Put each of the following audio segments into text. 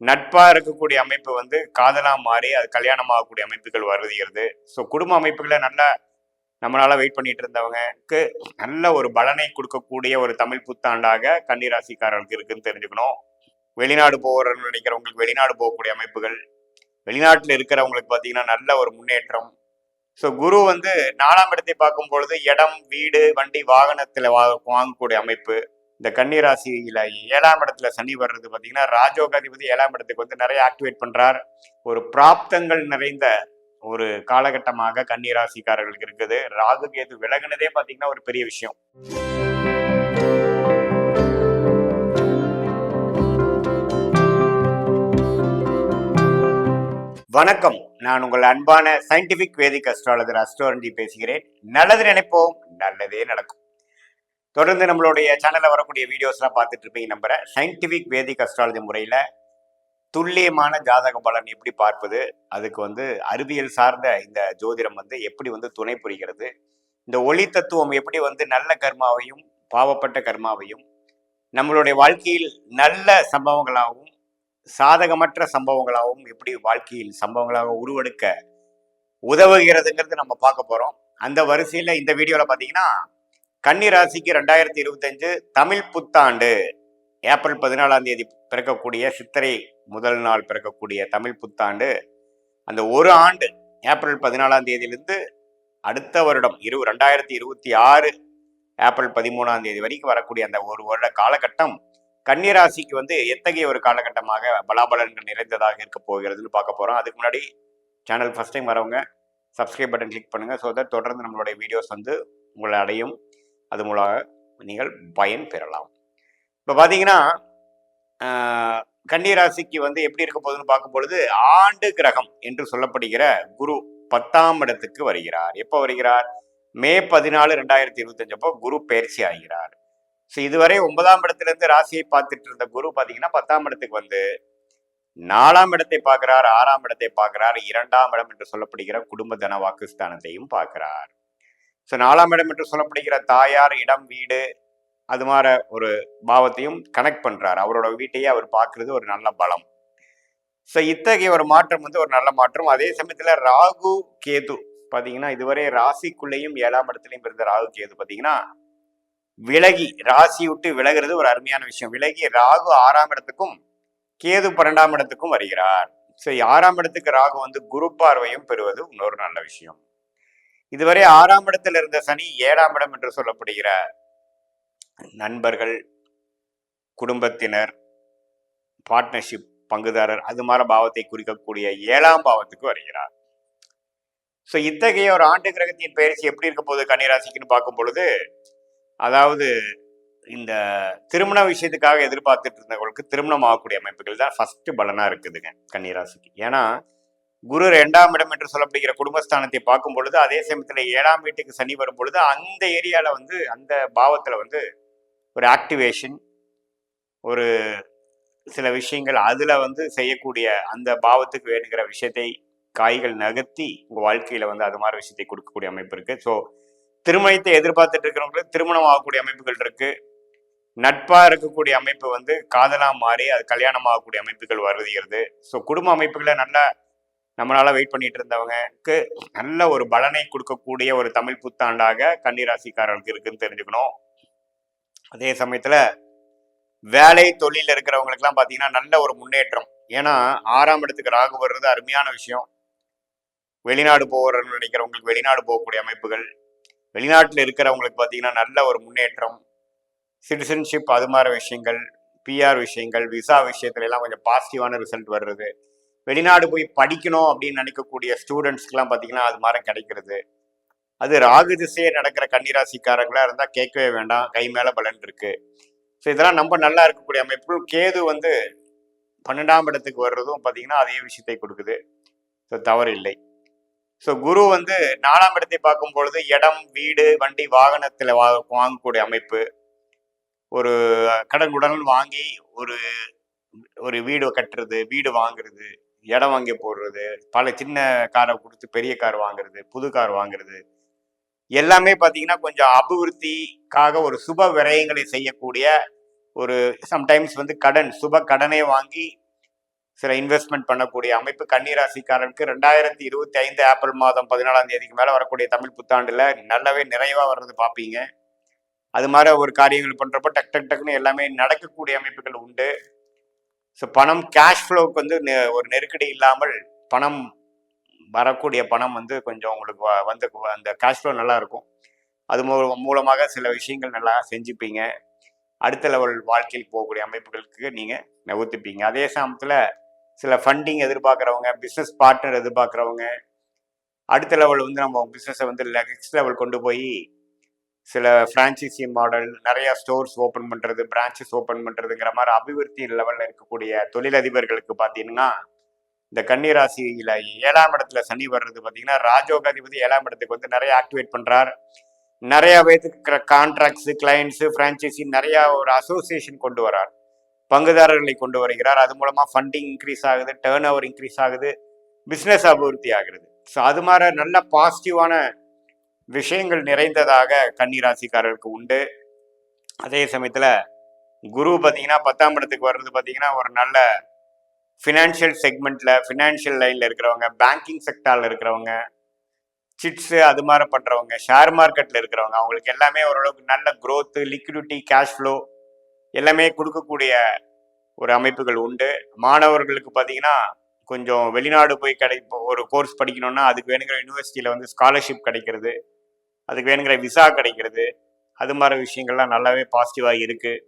நட்பா இருக்கக்கூடிய அமைப்பு வந்து காதலா மாறி அது கல்யாணமாகக்கூடிய அமைப்புகள் வருகிறது. ஸோ குடும்ப அமைப்புகளை நல்லா நம்மளால வெயிட் பண்ணிட்டு இருந்தவங்களுக்கு நல்ல ஒரு பலனை கொடுக்கக்கூடிய ஒரு தமிழ் புத்தாண்டாக கன்னிராசிக்காரர்களுக்கு இருக்குன்னு தெரிஞ்சுக்கணும். வெளிநாடு போகிறன்னு நினைக்கிறவங்களுக்கு வெளிநாடு போகக்கூடிய அமைப்புகள், வெளிநாட்டில் இருக்கிறவங்களுக்கு பார்த்தீங்கன்னா நல்ல ஒரு முன்னேற்றம். ஸோ குரு வந்து 4ஆம் இடத்தை பார்க்கும் பொழுது இடம், வீடு, வண்டி, வாகனத்தில் வாங்கக்கூடிய அமைப்பு. இந்த கன்னிராசியில 7ஆம் இடத்துல சனி வர்றது பார்த்தீங்கன்னா ராஜோகாதிபதி 7ஆம் இடத்துக்கு வந்து நிறைய ஆக்டிவேட் பண்றார். ஒரு பிராப்தங்கள் நிறைந்த ஒரு காலகட்டமாக கன்னிராசிக்காரர்களுக்கு இருக்குது. ராகு கேது விலகுனதே பார்த்தீங்கன்னா ஒரு பெரிய விஷயம். வணக்கம், நான் உங்கள் அன்பான சயின்டிபிக் வேதிக் அஸ்ட்ராலஜர் அஸ்ட்ரோரஞ்சி பேசுகிறேன். நல்லது நினைப்போம், நல்லதே நடக்கும். தொடர்ந்து நம்மளுடைய சேனல்ல வரக்கூடிய வீடியோஸ்லாம் பார்த்துட்டு இருப்பீங்க நம்புறேன். சயின்டிபிக் வேதிக் அஸ்ட்ராலஜி முறையில துல்லியமான ஜாதக பலன் எப்படி பார்ப்பது, அதுக்கு வந்து அறிவியல் சார்ந்த இந்த ஜோதிடம் வந்து எப்படி வந்து துணை புரிகிறது, இந்த ஒளி தத்துவம் எப்படி வந்து நல்ல கர்மாவையும் பாவப்பட்ட கர்மாவையும் நம்மளுடைய வாழ்க்கையில் நல்ல சம்பவங்களாகவும் சாதகமற்ற சம்பவங்களாகவும் எப்படி வாழ்க்கையில் சம்பவங்களாக உருவெடுக்க உதவுகிறதுங்கிறது நம்ம பார்க்க போறோம். அந்த வரிசையில இந்த வீடியோல பாத்தீங்கன்னா கன்னி ராசிக்கு 2025 தமிழ் புத்தாண்டு ஏப்ரல் 14ஆம் தேதி பிறக்கக்கூடிய சித்திரை முதல் நாள் பிறக்கக்கூடிய தமிழ் புத்தாண்டு, அந்த ஒரு ஆண்டு ஏப்ரல் 14ஆம் தேதியிலிருந்து அடுத்த வருடம் 2026 ஏப்ரல் 13ஆம் தேதி வரைக்கும் வரக்கூடிய அந்த ஒரு வருட காலகட்டம் கன்னிராசிக்கு வந்து எத்தகைய ஒரு காலகட்டமாக பலாபலன்கள் நிறைந்ததாக இருக்க போகிறதுன்னு பார்க்க போறோம். அதுக்கு முன்னாடி சேனல் ஃபர்ஸ்ட் டைம் வரவங்க சப்ஸ்கிரைப் பட்டன் கிளிக் பண்ணுங்க. ஸோ தட் தொடர்ந்து நம்மளுடைய வீடியோஸ் வந்து உங்களை அடையும். அது மூலமாக நீங்கள் பயன் பெறலாம். இப்போ பார்த்தீங்கன்னா கன்னிராசிக்கு வந்து எப்படி இருக்க போகுதுன்னு பார்க்கும் பொழுது ஆண்டு கிரகம் என்று சொல்லப்படுகிற குரு 10ஆம் இடத்துக்கு வருகிறார். எப்போ வருகிறார்? மே 14, 2025 அப்போ குரு பயிற்சி ஆகிறார். ஸோ இதுவரை 9ஆம் இடத்துல இருந்து ராசியை பார்த்துட்டு இருந்த குரு பார்த்தீங்கன்னா 10ஆம் இடத்துக்கு வந்து 4ஆம் இடத்தை பார்க்கிறார், 6ஆம் இடத்தை பார்க்கிறார், 2ஆம் இடம் என்று சொல்லப்படுகிற குடும்ப தன வாக்குஸ்தானத்தையும் பார்க்கிறார். ஸோ 4ஆம் இடம் என்று சொல்லப்படுகிற தாயார், இடம், வீடு அது மாதிரி ஒரு பாவத்தையும் கனெக்ட் பண்றார். அவரோட வீட்டையே அவர் பார்க்கறது ஒரு நல்ல பலம். ஸோ இத்தகைய ஒரு மாற்றம் வந்து ஒரு நல்ல மாற்றம். அதே சமயத்துல ராகு கேது பார்த்தீங்கன்னா இதுவரை ராசிக்குள்ளேயும் 7ஆம் இடத்துலையும் இருந்த ராகு கேது பார்த்தீங்கன்னா விலகி ராசி விட்டு விலகிறது ஒரு அருமையான விஷயம். விலகி ராகு 6ஆம் இடத்துக்கும் கேது 12ஆம் இடத்துக்கும் வருகிறார். ஸோ 6ஆம் இடத்துக்கு ராகு வந்து குரு பார்வையும் பெறுவது இன்னொரு நல்ல விஷயம். இதுவரை 6ஆம் இடத்துல இருந்த சனி 7ஆம் இடம் என்று சொல்லப்படுகிற நண்பர்கள், குடும்பத்தினர், பார்ட்னர்ஷிப், பங்குதாரர் அது மாதிரி பாவத்தை குறிக்கக்கூடிய 7ஆம் பாவத்துக்கு வருகிறார். ஸோ இத்தகைய ஒரு ஆண்டு கிரகத்தின் பயிற்சி எப்படி இருக்க போகுது கன்னிராசிக்குன்னு பார்க்கும் பொழுது, அதாவது இந்த திருமண விஷயத்துக்காக எதிர்பார்த்துட்டு இருந்தவங்களுக்கு திருமணம் ஆகக்கூடிய அமைப்புகள் தான் ஃபர்ஸ்ட் பலனா இருக்குதுங்க கன்னிராசிக்கு. ஏன்னா குரு 2ஆம் இடம் என்று சொல்லப்படுகிற குடும்பஸ்தானத்தை பார்க்கும் பொழுது அதே சமயத்துல 7ஆம் வீட்டுக்கு சனி வரும் பொழுது அந்த ஏரியால வந்து அந்த பாவத்துல வந்து ஒரு ஆக்டிவேஷன், ஒரு சில விஷயங்கள் அதுல வந்து செய்யக்கூடிய அந்த பாவத்துக்கு வேணுங்கிற விஷயத்தை காய்கள் நகர்த்தி உங்க வாழ்க்கையில வந்து அது மாதிரி விஷயத்தை கொடுக்கக்கூடிய அமைப்பு இருக்கு. ஸோ திருமணத்தை எதிர்பார்த்துட்டு இருக்கிறவங்களுக்கு திருமணம் ஆகக்கூடிய அமைப்புகள் இருக்கு. நட்பா இருக்கக்கூடிய அமைப்பு வந்து காதலா மாறி அது கல்யாணம் ஆகக்கூடிய அமைப்புகள் வருகிறது. ஸோ குடும்ப அமைப்புகளை நல்லா நம்மளால வெயிட் பண்ணிட்டு இருந்தவங்களுக்கு நல்ல ஒரு பலனை கொடுக்கக்கூடிய ஒரு தமிழ் புத்தாண்டாக கன்னிராசிக்காரர்களுக்கு இருக்குன்னு தெரிஞ்சுக்கணும். அதே சமயத்துல வேலை தொழில இருக்கிறவங்களுக்கு எல்லாம் பாத்தீங்கன்னா நல்ல ஒரு முன்னேற்றம். ஏன்னா 6ஆம் இடத்துக்கு ராகு வர்றது அருமையான விஷயம். வெளிநாடு போகிறன்னு நினைக்கிறவங்களுக்கு வெளிநாடு போகக்கூடிய அமைப்புகள், வெளிநாட்டில் இருக்கிறவங்களுக்கு பார்த்தீங்கன்னா நல்ல ஒரு முன்னேற்றம். சிட்டிசன்ஷிப் அது மாதிரி விஷயங்கள், பிஆர் விஷயங்கள், விசா விஷயத்துல எல்லாம் கொஞ்சம் பாசிட்டிவான ரிசல்ட் வர்றது. வெளிநாடு போய் படிக்கணும் அப்படின்னு நினைக்கக்கூடிய ஸ்டூடெண்ட்ஸ்க்கெல்லாம் பார்த்தீங்கன்னா அது மாதிரி கிடைக்கிறது. அது ராகு திசையே நடக்கிற கன்னிராசிக்காரங்களா இருந்தால் கேட்கவே வேண்டாம், கை மேலே பலன் இருக்கு. ஸோ இதெல்லாம் நம்ம நல்லா இருக்கக்கூடிய அமைப்பு. கேது வந்து 12ஆம் இடத்துக்கு வர்றதும் பார்த்தீங்கன்னா அதே விஷயத்தை கொடுக்குது. ஸோ தவறு இல்லை. ஸோ குரு வந்து 4ஆம் இடத்தை பார்க்கும் பொழுது இடம், வீடு, வண்டி, வாகனத்தில் வாங்கக்கூடிய அமைப்பு. ஒரு கடன் வாங்கி ஒரு ஒரு வீடு கட்டுறது, வீடு வாங்குறது, இடம் வாங்கி போடுறது, பல சின்ன காரை கொடுத்து பெரிய கார் வாங்குறது, புது கார் வாங்குறது, எல்லாமே பார்த்தீங்கன்னா கொஞ்சம் அபிவிருத்திக்காக ஒரு சுப விரயங்களை செய்யக்கூடிய ஒரு சம்டைம்ஸ் வந்து கடன், சுப கடனை வாங்கி சில இன்வெஸ்ட்மெண்ட் பண்ணக்கூடிய அமைப்பு கன்னிராசிக்காரருக்கு 2025 ஏப்ரல் மாதம் 14ஆம் தேதிக்கு மேலே வரக்கூடிய தமிழ் புத்தாண்டில் நல்லாவே நிறைவாக வர்றது பார்ப்பீங்க. அது மாதிரி ஒரு காரியங்கள் பண்ணுறப்போ டக் டக் டக்குன்னு எல்லாமே நடக்கக்கூடிய அமைப்புகள் உண்டு. ஸோ பணம் கேஷ் ஃப்ளோவுக்கு வந்து ஒரு நெருக்கடி இல்லாமல் பணம் வரக்கூடிய பணம் வந்து கொஞ்சம் உங்களுக்கு வந்து அந்த கேஷ் ஃப்ளோ நல்லா இருக்கும். அது மூலமாக சில விஷயங்கள் நல்லா செஞ்சுப்பீங்க. அடுத்த லெவல் வாழ்க்கையில் போகக்கூடிய அமைப்புகளுக்கு நீங்கள் நகர்த்திப்பீங்க. அதே சமயத்தில் சில ஃபண்டிங் எதிர்பார்க்குறவங்க, பிஸ்னஸ் பார்ட்னர் எதிர்பார்க்குறவங்க, அடுத்த லெவல் வந்து நம்ம பிஸ்னஸை வந்து நெக்ஸ்ட் லெவல் கொண்டு போய் சில ஃப்ரான்ச்சைசி மாடல், நிறையா ஸ்டோர்ஸ் ஓப்பன் பண்ணுறது, பிரான்ச்சஸ் ஓப்பன் பண்ணுறதுங்கிற மாதிரி அபிவிருத்தி லெவலில் இருக்கக்கூடிய தொழிலதிபர்களுக்கு பார்த்தீங்கன்னா, இந்த கன்னிராசியில் 7ஆம் இடத்துல சனி வர்றது பார்த்தீங்கன்னா, ராஜோகாதிபதி 7ஆம் இடத்துக்கு வந்து நிறைய ஆக்டிவேட் பண்ணுறார். நிறைய பேருக்கு கான்ட்ராக்ட்ஸு, கிளைண்ட்ஸு, ஃப்ரான்ச்சைசி நிறையா ஒரு அசோசியேஷன் கொண்டு வரார், பங்குதாரர்களை கொண்டு வருகிறார். அது மூலமாக ஃபண்டிங் இன்க்ரீஸ் ஆகுது, டேர்ன் ஓவர் இன்க்ரீஸ் ஆகுது, பிஸ்னஸ் அபிவிருத்தி ஆகுது. ஸோ அது மாதிரி நல்ல பாசிட்டிவான விஷயங்கள் நிறைந்ததாக கன்னிராசிக்காரருக்கு உண்டு. அதே சமயத்தில் குரு பார்த்தீங்கன்னா 10ஆம் இடத்துக்கு வர்றது பார்த்தீங்கன்னா ஒரு நல்ல ஃபினான்ஷியல் செக்மெண்ட்டில், ஃபினான்ஷியல் லைனில் இருக்கிறவங்க, பேங்கிங் செக்டாரில் இருக்கிறவங்க, சிட்ஸு அது மாதிரி பண்ணுறவங்க, ஷேர் மார்க்கெட்டில் இருக்கிறவங்க, அவங்களுக்கு எல்லாமே ஓரளவுக்கு நல்ல க்ரோத்து, லிக்விடிட்டி, கேஷ் ஃப்ளோ எல்லாமே கொடுக்கக்கூடிய ஒரு அமைப்புகள் உண்டு. மாணவர்களுக்கு பார்த்தீங்கன்னா கொஞ்சம் வெளிநாடு போய் ஒரு கோர்ஸ் படிக்கணும்னா அதுக்கு வேணுங்கிற யூனிவர்சிட்டியில் வந்து ஸ்காலர்ஷிப் கிடைக்கிறது, அதுக்கு வேணுங்கிற விசா கிடைக்கிறது, அது மாதிரி விஷயங்கள்லாம் நல்லாவே பாசிட்டிவாக இருக்குது.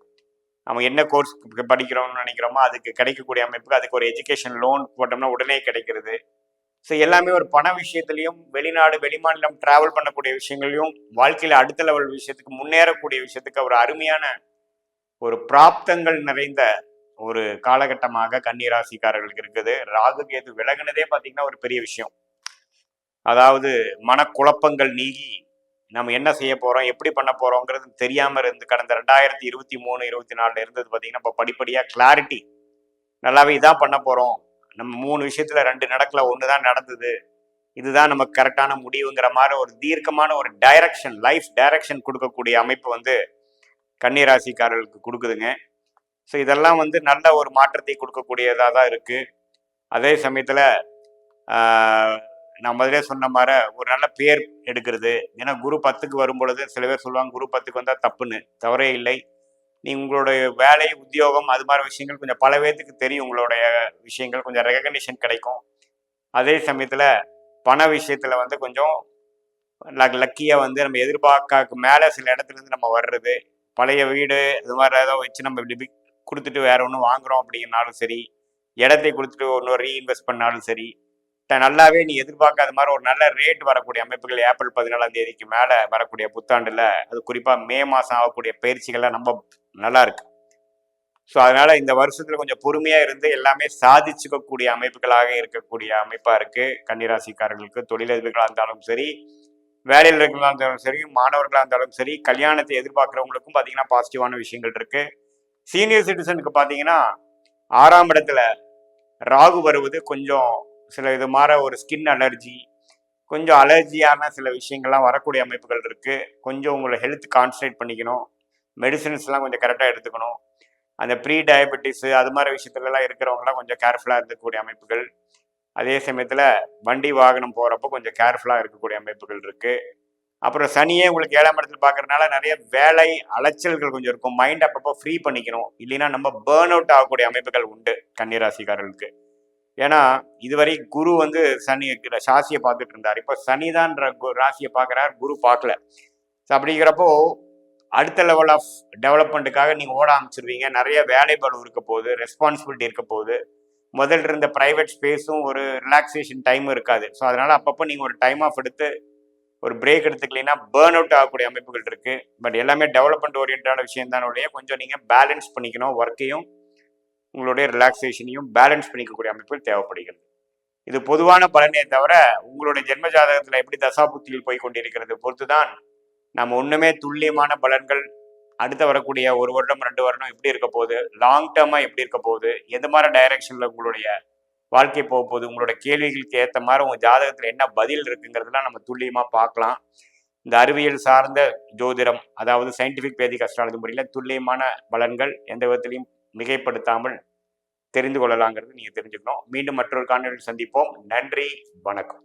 நம்ம என்ன கோர்ஸ் படிக்கிறோம்னு நினைக்கிறோமோ அதுக்கு கிடைக்கக்கூடிய அமைப்புக்கு, அதுக்கு ஒரு எஜுகேஷன் லோன் போட்டோம்னா உடனே கிடைக்கிறது. ஸோ எல்லாமே ஒரு பண விஷயத்துலையும், வெளிநாடு வெளிமாநிலம் டிராவல் பண்ணக்கூடிய விஷயங்களையும், வாழ்க்கையில் அடுத்த லெவல் விஷயத்துக்கு முன்னேறக்கூடிய விஷயத்துக்கு ஒரு அருமையான ஒரு பிராப்தங்கள் நிறைந்த ஒரு காலகட்டமாக கன்னிராசிக்காரர்களுக்கு இருக்குது. ராகு கேது விலகுனதே பார்த்தீங்கன்னா ஒரு பெரிய விஷயம். அதாவது மனக்குழப்பங்கள் நீங்கி நம்ம என்ன செய்ய போகிறோம், எப்படி பண்ண போகிறோங்கிறது தெரியாமல் இருந்து கடந்த 2023, 24 இருந்தது பார்த்தீங்கன்னா இப்போ படிப்படியாக கிளாரிட்டி நல்லாவே இதான் பண்ண போகிறோம், நம்ம 3 விஷயத்தில் 2 நடக்கல, 1 தான் நடந்தது, இதுதான் நமக்கு கரெக்டான முடிவுங்கிற மாதிரி ஒரு தீர்க்கமான ஒரு டைரக்ஷன், லைஃப் டைரக்ஷன் கொடுக்கக்கூடிய அமைப்பு வந்து கன்னிராசிக்காரர்களுக்கு கொடுக்குதுங்க. ஸோ இதெல்லாம் வந்து நல்ல ஒரு மாற்றத்தை கொடுக்கக்கூடியதாக தான் இருக்குது. அதே சமயத்தில் நான் முதலே சொன்ன மாதிரி ஒரு நல்ல பேர் எடுக்கிறது. ஏன்னா குரு 10க்கு வரும் பொழுது சில பேர் சொல்லுவாங்க குரு 10க்கு வந்தால் தப்புன்னு. தவறே இல்லை. உங்களுடைய வேலை, உத்தியோகம் அது மாதிரி விஷயங்கள் கொஞ்சம் பல பேர்த்துக்கு தெரியும், உங்களுடைய விஷயங்கள் கொஞ்சம் ரெகக்னிஷன் கிடைக்கும். அதே சமயத்தில் பண விஷயத்தில் வந்து கொஞ்சம் லக்கியாக வந்து நம்ம எதிர்பார்க்க மேலே சில இடத்துலேருந்து நம்ம வர்றது, பழைய வீடு இது மாதிரி ஏதோ வச்சு நம்ம இப்படி கொடுத்துட்டு வேற ஒன்று வாங்குறோம் அப்படின்னாலும் சரி, இடத்தை கொடுத்துட்டு ஒன்று ரீஇன்வெஸ்ட் பண்ணாலும் சரி, நல்லாவே நீ எதிர்பார்க்காத மாதிரி ஒரு நல்ல ரேட் வரக்கூடிய அமைப்புகள் ஏப்ரல் 14ஆம் தேதிக்கு மேலே வரக்கூடிய புத்தாண்டில், அது குறிப்பாக மே மாதம் ஆகக்கூடிய பயிற்சிகள்லாம் ரொம்ப நல்லா இருக்கு. ஸோ அதனால இந்த வருஷத்துல கொஞ்சம் பொறுமையாக இருந்து எல்லாமே சாதிச்சுக்கக்கூடிய அமைப்புகளாக இருக்கக்கூடிய அமைப்பாக இருக்கு கன்னிராசிக்காரர்களுக்கு. தொழிலதிபர்களாக இருந்தாலும் சரி, வேலையில் இருக்கிறதா இருந்தாலும் சரி, மாணவர்களாக இருந்தாலும் சரி, கல்யாணத்தை எதிர்பார்க்குறவங்களுக்கும் பார்த்தீங்கன்னா பாசிட்டிவான விஷயங்கள் இருக்கு. சீனியர் சிட்டிசனுக்கு பார்த்தீங்கன்னா 6ஆம் இடத்துல ராகு வருவது கொஞ்சம் சில இது மாதிரி ஒரு ஸ்கின் அலர்ஜி, கொஞ்சம் அலர்ஜியான சில விஷயங்கள்லாம் வரக்கூடிய அமைப்புகள் இருக்கு. கொஞ்சம் உங்களை ஹெல்த் கான்சன்ட்ரேட் பண்ணிக்கணும், மெடிசின்ஸ்லாம் கொஞ்சம் கரெக்டாக எடுத்துக்கணும். அந்த ப்ரீ டயபெட்டிஸு அது மாதிரி விஷயத்துலலாம் இருக்கிறவங்களாம் கொஞ்சம் கேர்ஃபுல்லாக இருக்கக்கூடிய அமைப்புகள். அதே சமயத்தில் வண்டி வாகனம் போகிறப்போ கொஞ்சம் கேர்ஃபுல்லாக இருக்கக்கூடிய அமைப்புகள் இருக்குது. அப்புறம் சனியே உங்களுக்கு 7ஆம் இடத்துல பார்க்குறதுனால நிறைய வேலை அலைச்சல்கள் கொஞ்சம் இருக்கும். மைண்ட் அப்பப்போ ஃப்ரீ பண்ணிக்கணும், இல்லைன்னா நம்ம பேர்ன் அவுட் ஆகக்கூடிய அமைப்புகள் உண்டு கன்னிராசிக்காரர்களுக்கு. ஏன்னா இதுவரை குரு வந்து சனி ராசியை பார்த்துட்டு இருந்தார், இப்போ சனி தான் ராசியை பார்க்குறார், குரு பார்க்கல. ஸோ அப்படிங்கிறப்போ அடுத்த லெவல் ஆஃப் டெவலப்மெண்ட்டுக்காக நீங்கள் ஓட ஆரம்பிச்சிருவீங்க. நிறைய வேலைப்பளு இருக்க போகுது, ரெஸ்பான்சிபிலிட்டி இருக்க போகுது. முதல்ல இருந்த ப்ரைவேட் ஸ்பேஸும் ஒரு ரிலாக்ஸேஷன் டைமும் இருக்காது. ஸோ அதனால் அப்பப்போ நீங்கள் ஒரு டைம் ஆஃப் எடுத்து ஒரு பிரேக் எடுத்துக்கலைன்னா பேர்ன் அவுட் ஆகக்கூடிய அமைப்புகள் இருக்குது. பட் எல்லாமே டெவலப்மெண்ட் ஓரியன்டான விஷயம் தான் உடைய, கொஞ்சம் நீங்கள் பேலன்ஸ் பண்ணிக்கணும், ஒர்க்கையும் உங்களுடைய ரிலாக்ஸேஷனையும் பேலன்ஸ் பண்ணிக்கக்கூடிய அமைப்புகள் தேவைப்படுகிறது. இது பொதுவான பலனே தவிர உங்களுடைய ஜென்ம ஜாதகத்தில் எப்படி தசாபுத்தியில் போய் கொண்டிருக்கிறது பொறுத்து தான் நம்ம ஒன்றுமே துல்லியமான பலன்கள் அடுத்த வரக்கூடிய 1 வருடம் 2 வருடம் எப்படி இருக்க போகுது, லாங் டேர்மாக எப்படி இருக்க போகுது, எந்த மாதிரி டைரக்ஷனில் உங்களுடைய வாழ்க்கை போக போகுது, உங்களோட கேள்விகளுக்கு ஏற்ற மாதிரி உங்கள் ஜாதகத்தில் என்ன பதில் இருக்குங்கிறதுலாம் நம்ம துல்லியமாக பார்க்கலாம். இந்த அறிவியல் சார்ந்த ஜோதிடம், அதாவது சயின்டிஃபிக் வேதிக் அஸ்ட்ராலஜி முறையில் துல்லியமான பலன்கள் எந்த விதத்திலையும் மிகைப்படுத்தாமல் தெரிந்து கொள்ளலாங்கிறது நீங்கள் தெரிஞ்சுக்கணும். மீண்டும் மற்றொரு காணொலியில் சந்திப்போம். நன்றி, வணக்கம்.